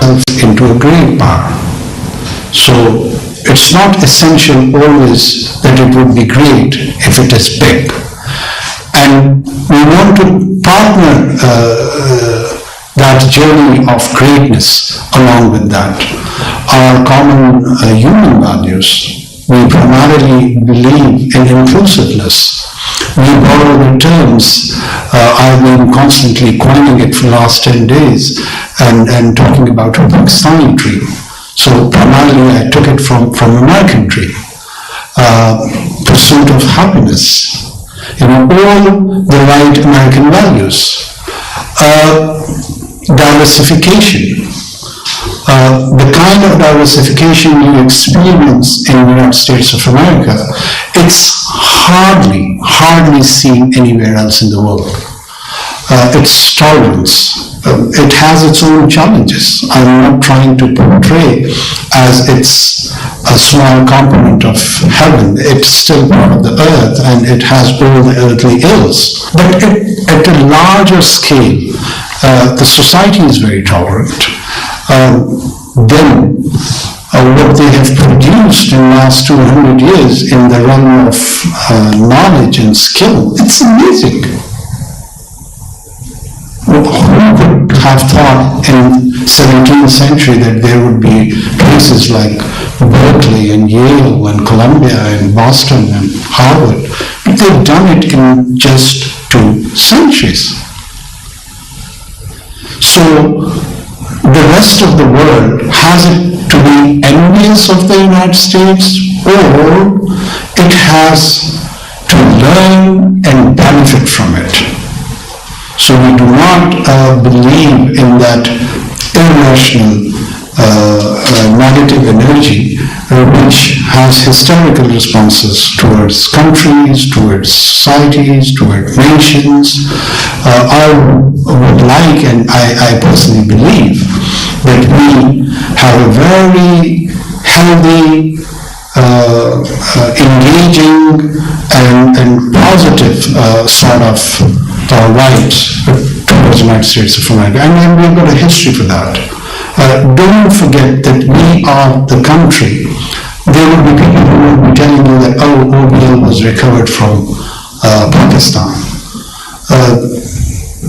itself into a great power. So it's not essential always that it would be great if it is big. And we want to partner that journey of greatness along with that. Our common human values, we primarily believe in inclusiveness. We borrow the terms, I've been constantly coining it for the last 10 days and talking about a Pakistani dream. So primarily I took it from American dream. Pursuit of happiness, all the right American values. Diversification. The kind of diversification you experience in the United States of America, it's hardly seen anywhere else in the world. It's tolerance. It has its own challenges. I'm not trying to portray as it's a small component of heaven. It's still part of the earth and it has all the earthly ills. But at a larger scale, the society is very tolerant. Then what they have produced in the last 200 years in the realm of knowledge and skill, it's amazing. Who could have thought in 17th century that there would be places like Berkeley and Yale and Columbia and Boston and Harvard? But they've done it in just 2 centuries. So the rest of the world has it to be envious of the United States, or it has to learn and benefit from it. So we do not believe in that irrational negative energy which has hysterical responses towards countries, towards societies, towards nations. I would like, and I personally believe, that we have a very healthy, engaging and positive sort of rights towards the United States of America. And we've got a history for that. Don't forget that we are the country. There will be people who will be telling you that, OBL was recovered from Pakistan.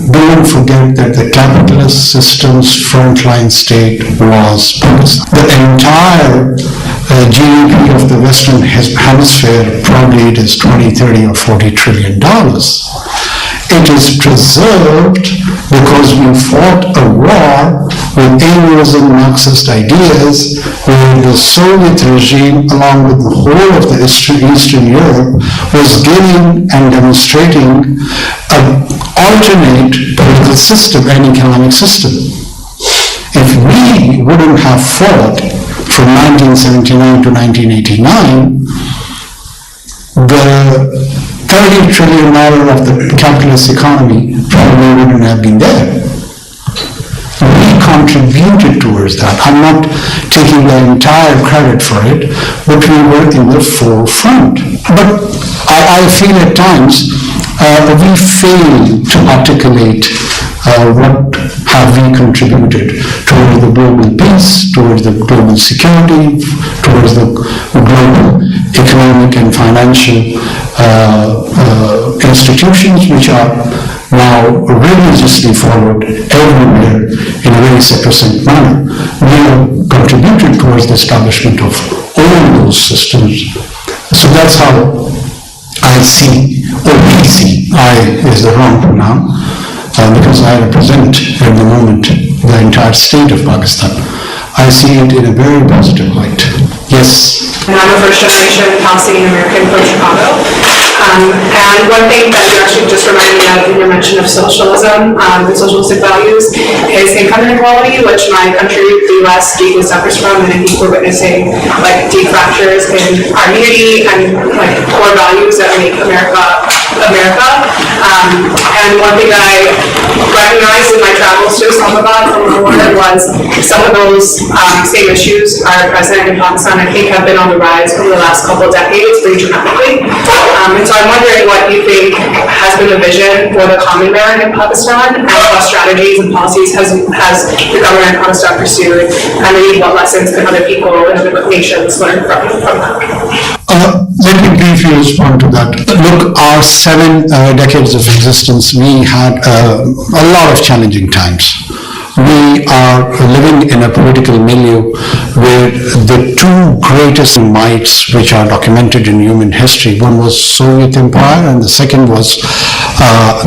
Don't forget that the capitalist system's frontline state was Pakistan. The entire GDP of the Western Hemisphere, probably it is 20, 30 or 40 trillion dollars. It is preserved because we fought a war with Engels and Marxist ideas where the Soviet regime, along with the whole of the Eastern Europe, was giving and demonstrating an alternate political system and economic system. If we wouldn't have fought from 1979 to 1989, the $30 trillion of the capitalist economy probably wouldn't have been there. We contributed towards that. I'm not taking the entire credit for it, but we were in the forefront. But I feel at times we fail to articulate what have we contributed towards the global peace, towards the global security, towards the global economic and financial institutions which are now religiously followed everywhere in a very sacrosanct manner. We have contributed towards the establishment of all those systems. So that's how I see, or we see, I is the wrong pronoun, because I represent at the moment the entire state of Pakistan. I see it in a very positive light. Yes? And I'm a first-generation Palestinian American from Chicago. And one thing that you actually just reminded me of in your mention of socialism and socialistic values is income inequality, which my country, the US, deeply suffers from, and I think we're witnessing deep fractures in our unity and core values that make America. And one thing that I recognized in my travels to Islamabad from Lahore was some of those same issues are present in Pakistan, I think have been on the rise over the last couple of decades pretty dramatically. And so I'm wondering what you think has been the vision for the common man in Pakistan, and what strategies and policies has the government of Pakistan pursued, and maybe what lessons can other people in other nations learn from that? Let me briefly respond to that. Look, our 7 decades of existence, we had a lot of challenging times. We are living in a political milieu where the 2 greatest mights which are documented in human history, one was Soviet Empire and the second was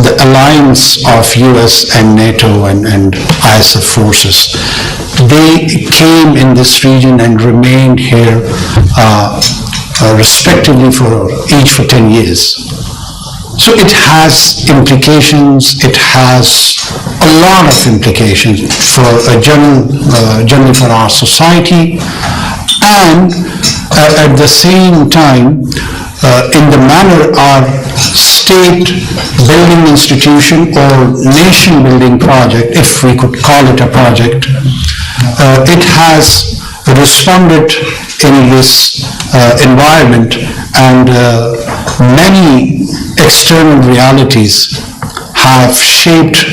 the alliance of US and NATO and ISF forces. They came in this region and remained here respectively for each for 10 years. So it has implications, it has a lot of implications for generally for our society, and at the same time, in the manner our state building institution or nation building project, if we could call it a project, it has responded in this environment, and many external realities have shaped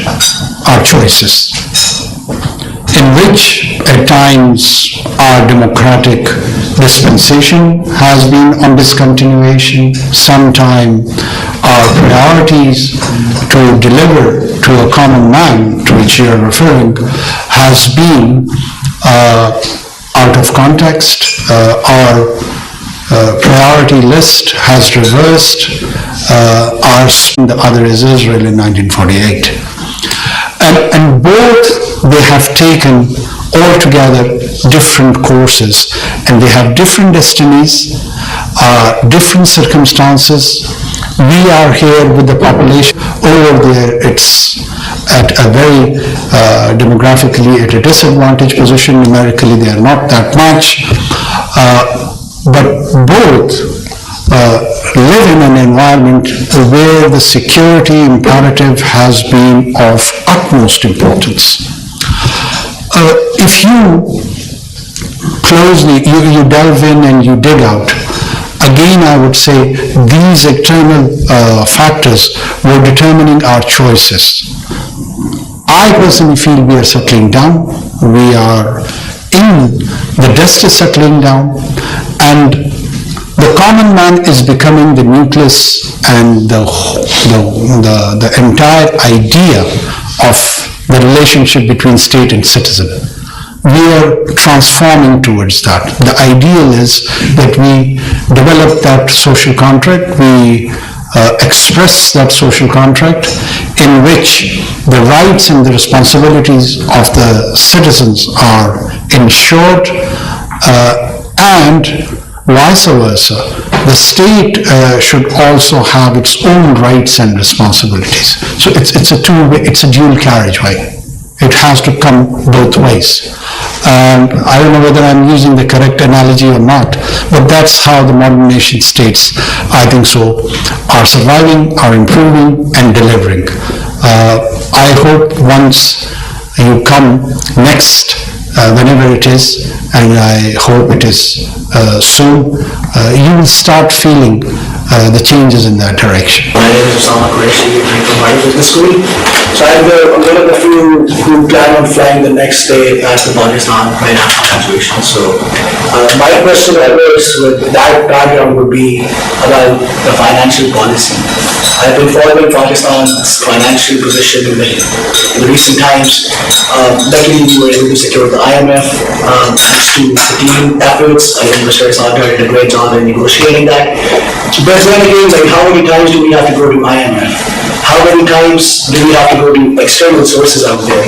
our choices, in which at times our democratic dispensation has been on discontinuation, sometimes our priorities to deliver to a common man, to which you are referring, has been out of context. Our priority list has reversed. The other is Israel in 1948. And both, they have taken altogether different courses, and they have different destinies, different circumstances. We are here with the population. Over there, it's at a very demographically at a disadvantaged position. Numerically, they are not that much. But both live in an environment where the security imperative has been of utmost importance. If you closely, you delve in and you dig out, again I would say these external factors were determining our choices. I personally feel we are settling down. We are the dust is settling down, and the common man is becoming the nucleus and the entire idea of the relationship between state and citizen. We are transforming towards that. The ideal is that we develop that social contract, we express that social contract in which the rights and the responsibilities of the citizens are ensured, and vice versa. The state should also have its own rights and responsibilities. So it's a two-way, it's a dual carriageway. It has to come both ways. And I don't know whether I'm using the correct analogy or not, but that's how the modern nation states, I think so, are surviving, are improving, and delivering. I hope once you come next, whenever it is, and I hope it is soon, you will start feeling the changes in that direction. My name is Osama Qureshi, I'm from Harved Business School. So I'm one of the few who plan on flying the next day back to Pakistan by national graduation. So my question with that background would be about the financial policy. I've been following Pakistan's financial position in the recent times. Luckily, we were able to secure the IMF thanks to the team efforts. I think Mr. Sarkar did a great job in negotiating that. But then again, like, how many times do we have to go to IMF? How many times do we have to go to external sources out there?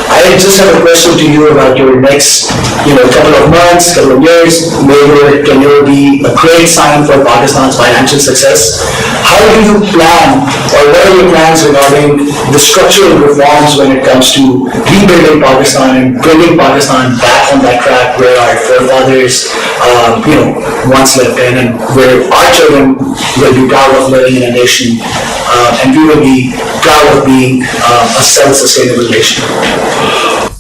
I just have a question to you about your next, couple of months, couple of years. May your tenure be a great sign for Pakistan's financial success. How do you plan, or what are your plans regarding the structural reforms when it comes to rebuilding Pakistan and bringing Pakistan back on that track where our forefathers, once lived in, and where our children will be proud of living in a nation, and we you will be proud of being a self-sustainable nation?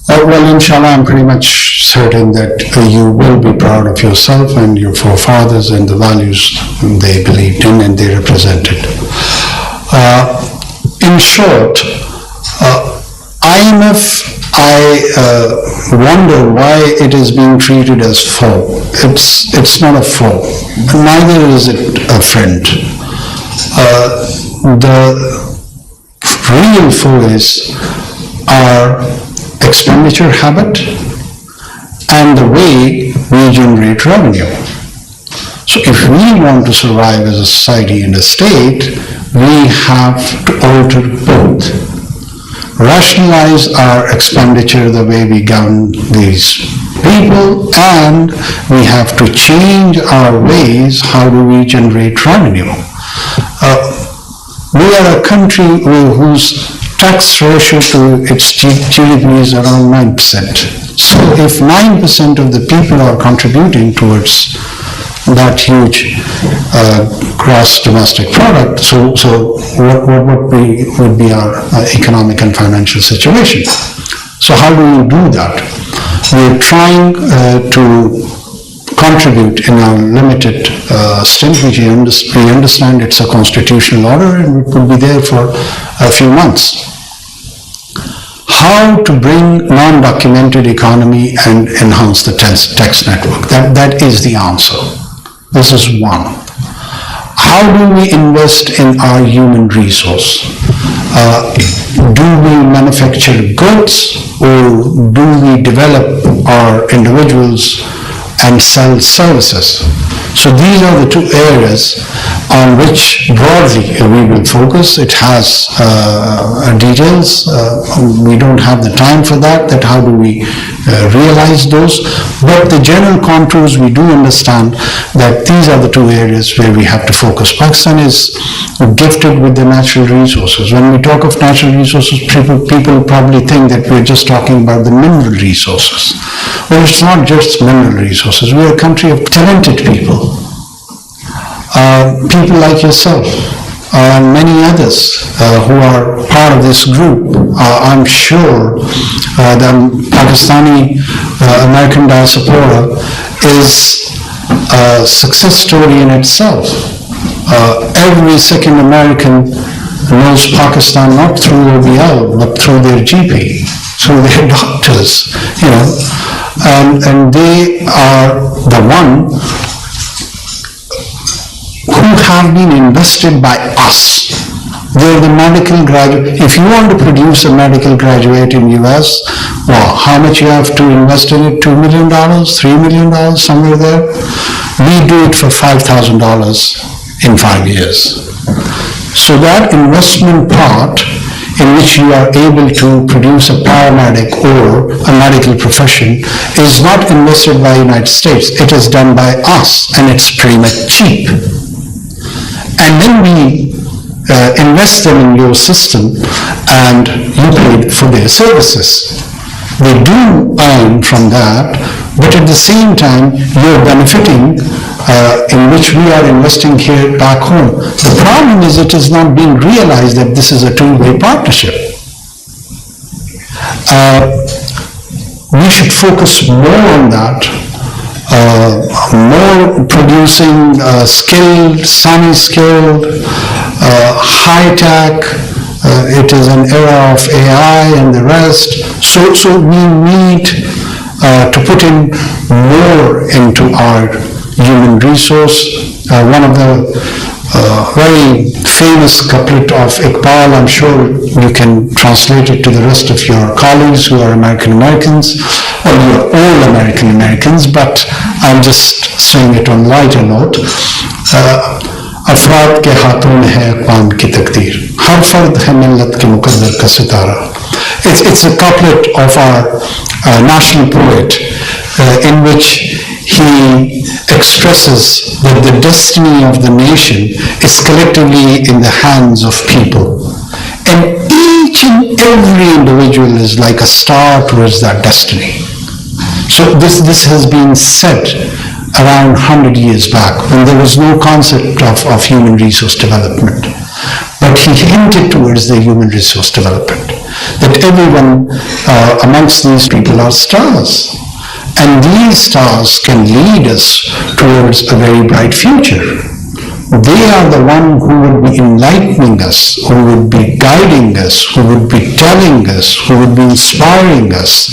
Well, inshallah, I'm pretty much certain that you will be proud of yourself and your forefathers and the values they believed in and they represented. In short, IMF, I wonder why it is being treated as foe. It's not a foe, neither is it a friend. The real foe is our expenditure habit and the way we generate revenue. So if we want to survive as a society and a state, we have to alter both. Rationalize our expenditure the way we govern these people, and we have to change our ways, how do we generate revenue. We are a country whose tax ratio to its GDP is around 9%. So if 9% of the people are contributing towards that huge gross domestic product, so what would be our economic and financial situation? So how do we do that? We're trying to contribute in our limited stint, which we understand it's a constitutional order and it will be there for a few months. How to bring non-documented economy and enhance the tax network? That is the answer. This is one. How do we invest in our human resource? Do we manufacture goods or do we develop our individuals and sell services? So these are the two areas on which broadly we will focus. It has details. We don't have the time for that how do we realize those. But the general contours, we do understand that these are the two areas where we have to focus. Pakistan is gifted with the natural resources. When we talk of natural resources, people probably think that we're just talking about the mineral resources. Well, it's not just mineral resources. We're a country of talented people. People like yourself and many others who are part of this group. I'm sure the Pakistani American diaspora is a success story in itself. Every second American knows Pakistan not through OBL but through their GP, through their doctors, and they are the one who have been invested by us. They're the medical graduate. If you want to produce a medical graduate in US, well, how much you have to invest in it? $2 million, $3 million, somewhere there? We do it for $5,000 in 5 years. So that investment part in which you are able to produce a paramedic or a medical profession is not invested by the United States. It is done by us, and it's pretty much cheap. And then we invest them in your system and you pay for their services. They do earn from that, but at the same time you're benefiting in which we are investing here back home. The problem is it is not being realized that this is a two-way partnership. We should focus more on that. More producing skilled, semi-skilled, high-tech. It is an era of AI and the rest. So we need to put in more into our human resource. One of the very famous couplet of Iqbal, I'm sure you can translate it to the rest of your colleagues who are American Americans, or you're all American Americans, but I'm just saying it on lighter note. अफराद के हाथों में है अक़वाम की तकदीर, हर फर्द है मिल्लत के मुक़द्दर का सितारा. It's a couplet of our national poet in which he expresses that the destiny of the nation is collectively in the hands of people. And each and every individual is like a star towards that destiny. So this has been said around 100 years back when there was no concept of human resource development. but he hinted towards the human resource development, that everyone amongst these people are stars. And these stars can lead us towards a very bright future. They are the one who would be enlightening us, who would be guiding us, who would be telling us, who would be inspiring us.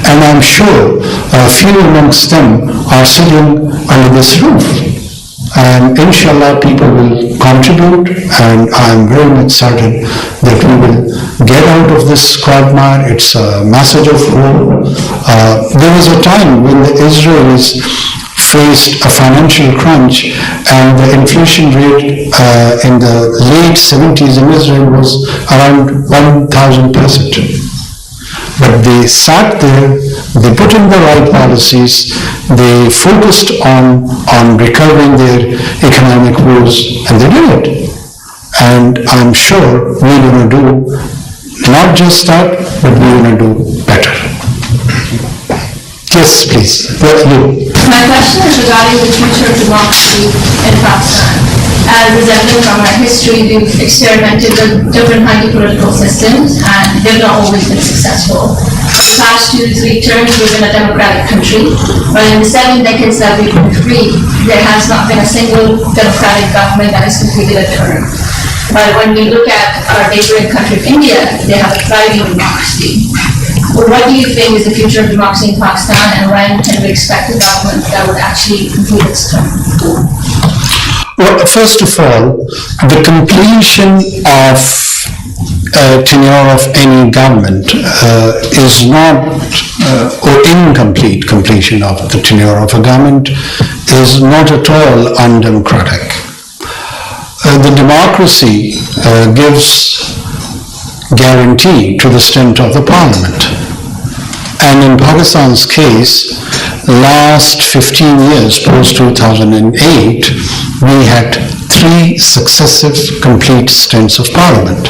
And I'm sure a few amongst them are sitting under this roof. And inshallah people will contribute, and I'm very much certain that we will get out of this quagmire. It's a message of hope. There was a time when the Israelis faced a financial crunch, and the inflation rate in the late 70s in Israel was around 1,000%. But they sat there, they put in the right policies, they focused on recovering their economic woes, and they did it. And I'm sure we're going to do not just that, but we're going to do better. Yes, please. You. My question is regarding the future of democracy in Pakistan. As is evident from our history, we've experimented with different highly political systems, and they've not always been successful. For the past 2 to 3 terms, we've been a democratic country, but in the 7 decades that we've been free, there has not been a single democratic government that has completed a term. But when we look at our neighboring country of India, they have a thriving democracy. What do you think is the future of democracy in Pakistan, and when can we expect a government that would actually complete its term? Well, first of all, the completion of tenure of any government is not, or incomplete completion of the tenure of a government is not at all undemocratic. The democracy gives guarantee to the strength of the parliament. And in Pakistan's case, last 15 years, post-2008, we had 3 successive complete stints of parliament.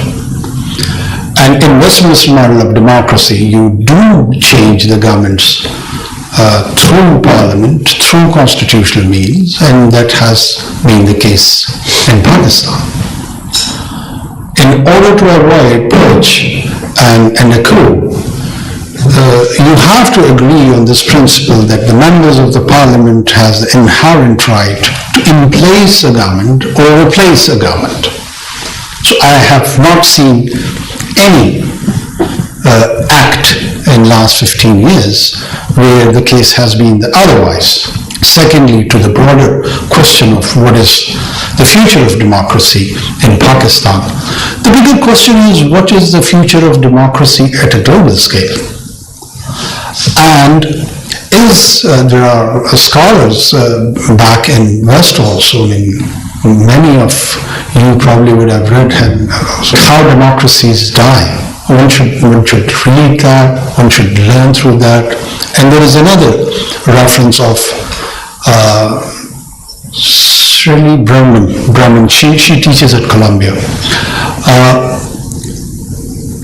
And in Westminster model of democracy, you do change the governments through parliament, through constitutional means, and that has been the case in Pakistan. In order to avoid purge and a coup, you have to agree on this principle that the members of the parliament has the inherent right to in place a government or replace a government. So I have not seen any act in last 15 years where the case has been the otherwise. Secondly, to the broader question of what is the future of democracy in Pakistan, the bigger question is what is the future of democracy at a global scale? And there are scholars back in West also, many of you probably would have read how democracies die. One should read that, one should learn through that. And there is another reference of Sri Brahman, she teaches at Columbia.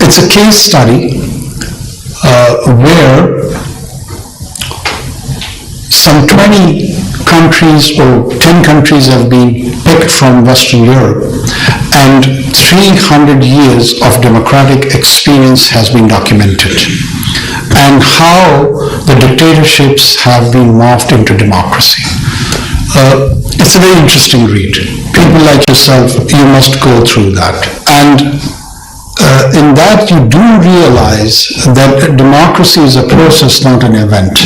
It's a case study where some 20 countries or 10 countries have been picked from Western Europe, and 300 years of democratic experience has been documented, and how the dictatorships have been morphed into democracy. It's a very interesting read. People like yourself, you must go through that. And in that you do realize that democracy is a process, not an event.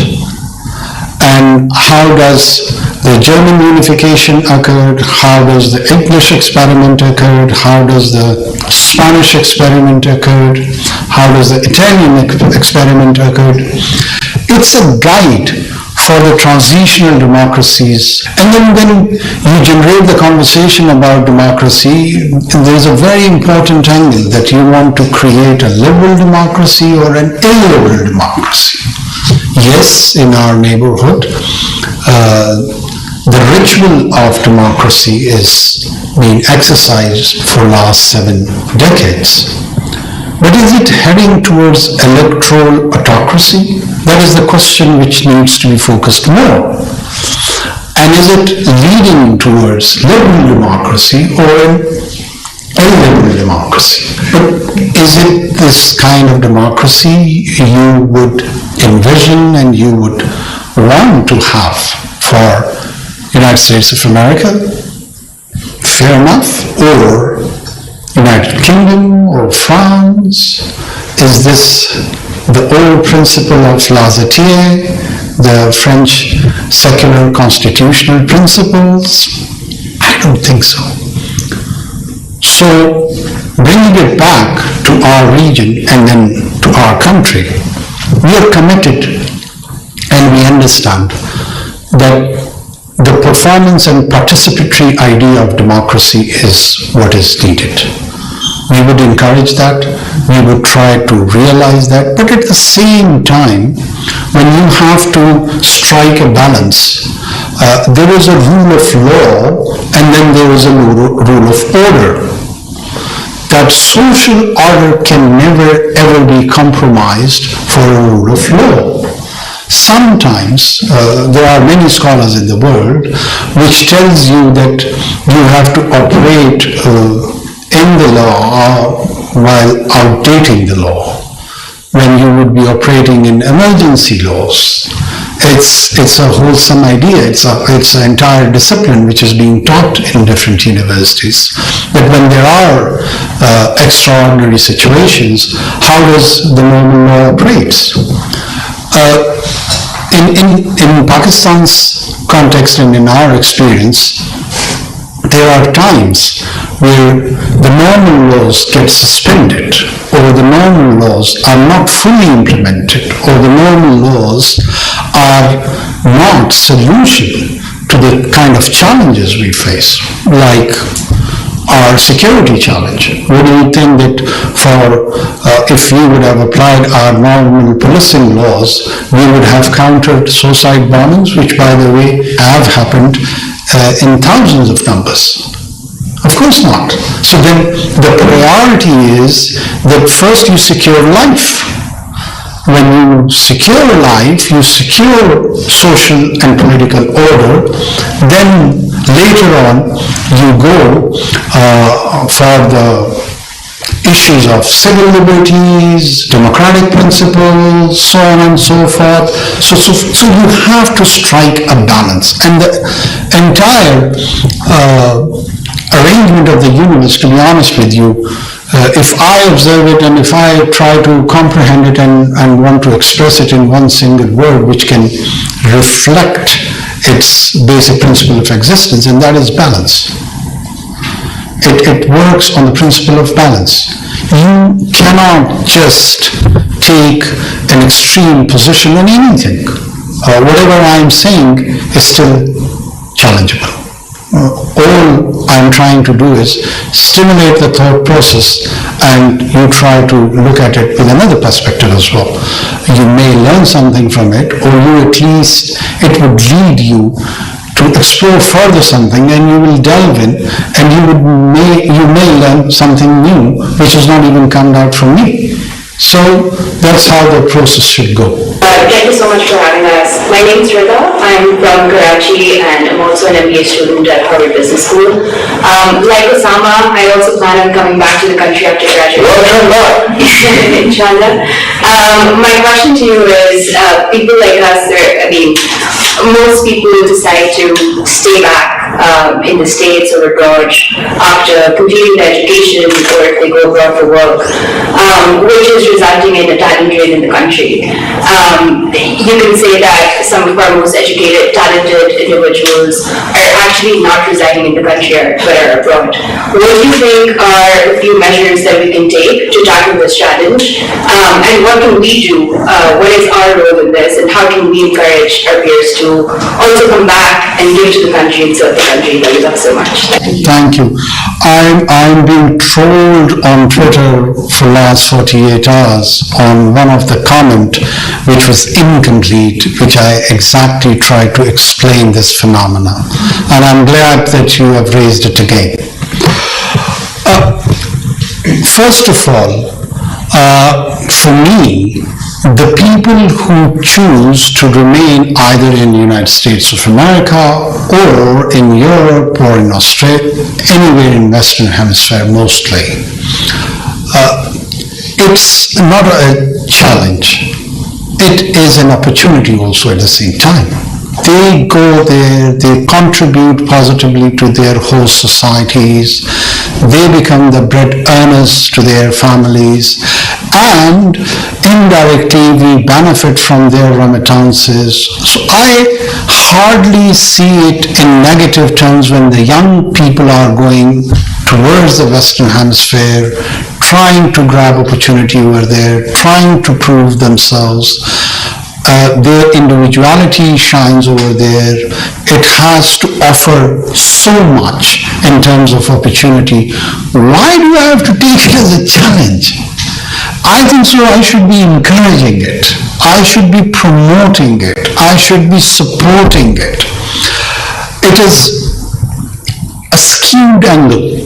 And how does the German unification occurred? How does the English experiment occurred? How does the Spanish experiment occurred? How does the Italian experiment occurred? It's a guide for the transitional democracies. And then when you generate the conversation about democracy, there's a very important angle that you want to create a liberal democracy or an illiberal democracy. Yes, in our neighborhood, the ritual of democracy is being exercised for last 7 decades. But is it heading towards electoral autocracy? That is the question which needs to be focused more. And is it leading towards liberal democracy or an a liberal democracy. But is it this kind of democracy you would envision and you would want to have for United States of America? Fair enough. Or United Kingdom or France? Is this the old principle of laissez-faire, the French secular constitutional principles? I don't think so. So, bringing it back to our region and then to our country, we are committed and we understand that the performance and participatory idea of democracy is what is needed. We would encourage that, we would try to realize that, but at the same time, when you have to strike a balance, there is a rule of law and then there is a rule of order. That social order can never ever be compromised for a rule of law. Sometimes, there are many scholars in the world which tells you that you have to operate in the law while outdating the law, when you would be operating in emergency laws. It's a wholesome idea. It's an entire discipline which is being taught in different universities. But when there are extraordinary situations, how does the normal law operate? In Pakistan's context and in our experience, there are times where the normal laws get suspended, or the normal laws are not fully implemented, or the normal laws are not solution to the kind of challenges we face, like our security challenge. What do you think that if we would have applied our normal policing laws, we would have countered suicide bombings, which by the way have happened in thousands of numbers? Of course not. So then the priority is that first you secure life. When you secure life, you secure social and political order, then later on you go for the issues of civil liberties, democratic principles, so on and so forth. So you have to strike a balance. And the entire arrangement of the universe, to be honest with you, if I observe it and if I try to comprehend it and want to express it in one single word which can reflect its basic principle of existence, and that is balance. It works on the principle of balance. You cannot just take an extreme position on anything. Whatever I'm saying is still challengeable. All I'm trying to do is stimulate the thought process, and you try to look at it with another perspective as well. You may learn something from it, or you at least, it would lead you to explore further something, and you will delve in, and you may learn something new which has not even come out from me. So that's how the process should go. Thank you so much for having us. My name is Rita. I'm from Karachi and I'm also an MBA student at Harvard Business School. Like Osama, I also plan on coming back to the country after graduation. Inshallah. My question to you is, people like us, most people decide to stay back in the States or abroad after completing their education, or if they go abroad for work, which is resulting in a talent drain in the country. You can say that some of our most educated, talented individuals are actually not residing in the country but are abroad. What do you think are a few measures that we can take to tackle this challenge? And what can we do? What is our role in this? And how can we encourage our peers to also come back and give to the country and serve the country that we love so much? Thank you. I'm being trolled on Twitter for the last 48 hours on one of the comment which was incomplete, which I exactly tried to explain this phenomena. And I'm glad that you have raised it again. First of all, for me, the people who choose to remain either in the United States of America or in Europe or in Australia, anywhere in Western Hemisphere mostly, it's not a challenge. It is an opportunity also at the same time. They go there, they contribute positively to their host societies, they become the bread earners to their families, and indirectly we benefit from their remittances. So I hardly see it in negative terms when the young people are going towards the Western Hemisphere, trying to grab opportunity over there, trying to prove themselves. Their individuality shines over there. It has to offer so much in terms of opportunity. Why do I have to take it as a challenge? I think so I should be encouraging it. I should be promoting it. I should be supporting it. It is a skewed angle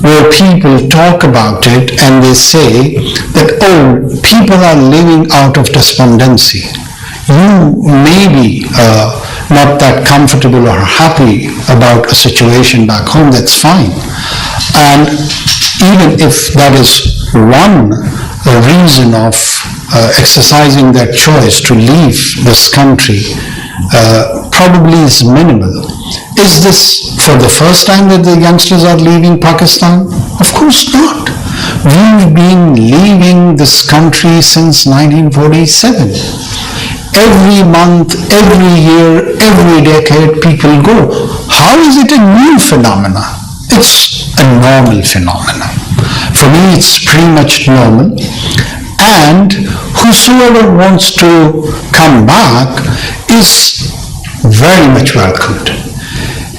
where people talk about it and they say that, oh, people are living out of despondency. You may be not that comfortable or happy about a situation back home, that's fine. And even if that is one reason of exercising that choice to leave this country, probably is minimal. Is this for the first time that the youngsters are leaving Pakistan? Of course not. We've been leaving this country since 1947. Every month, every year, every decade, people go. How is it a new phenomena? It's a normal phenomena. For me, it's pretty much normal. And whosoever wants to come back is very much welcomed.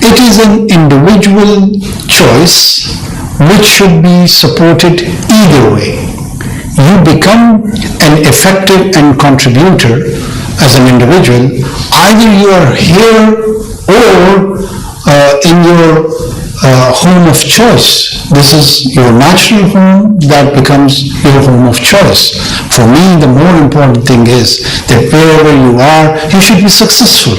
It is an individual choice which should be supported either way. You become an effective and contributor as an individual, either you are here or in your home of choice. This is your natural home, that becomes your home of choice. For me, the more important thing is that wherever you are, you should be successful.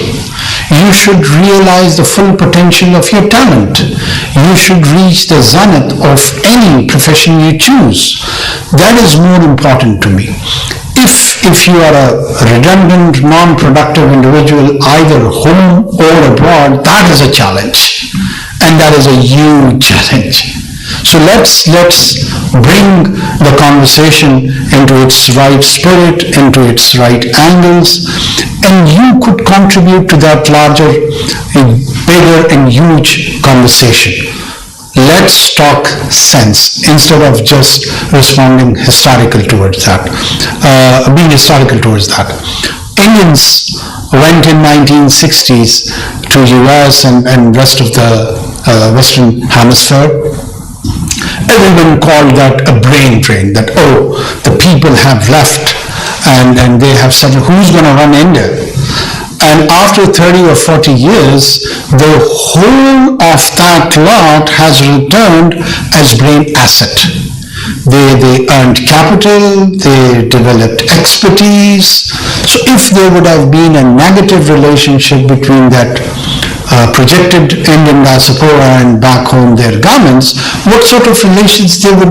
You should realize the full potential of your talent. You should reach the zenith of any profession you choose. That is more important to me. If you are a redundant, non-productive individual, either home or abroad, that is a challenge. And that is a huge challenge. So let's bring the conversation into its right spirit, into its right angles, and you could contribute to that larger, bigger and huge conversation. Let's talk sense instead of just responding historical towards that, being historical towards that. Indians went in 1960s to US and rest of the Western Hemisphere. Everyone called that a brain drain, that, oh, the people have left and they have settled, who's going to run India? And after 30 or 40 years, the whole of that lot has returned as brain asset. They earned capital, they developed expertise. So if there would have been a negative relationship between that projected Indian diaspora and back home their governments, what sort of relations they would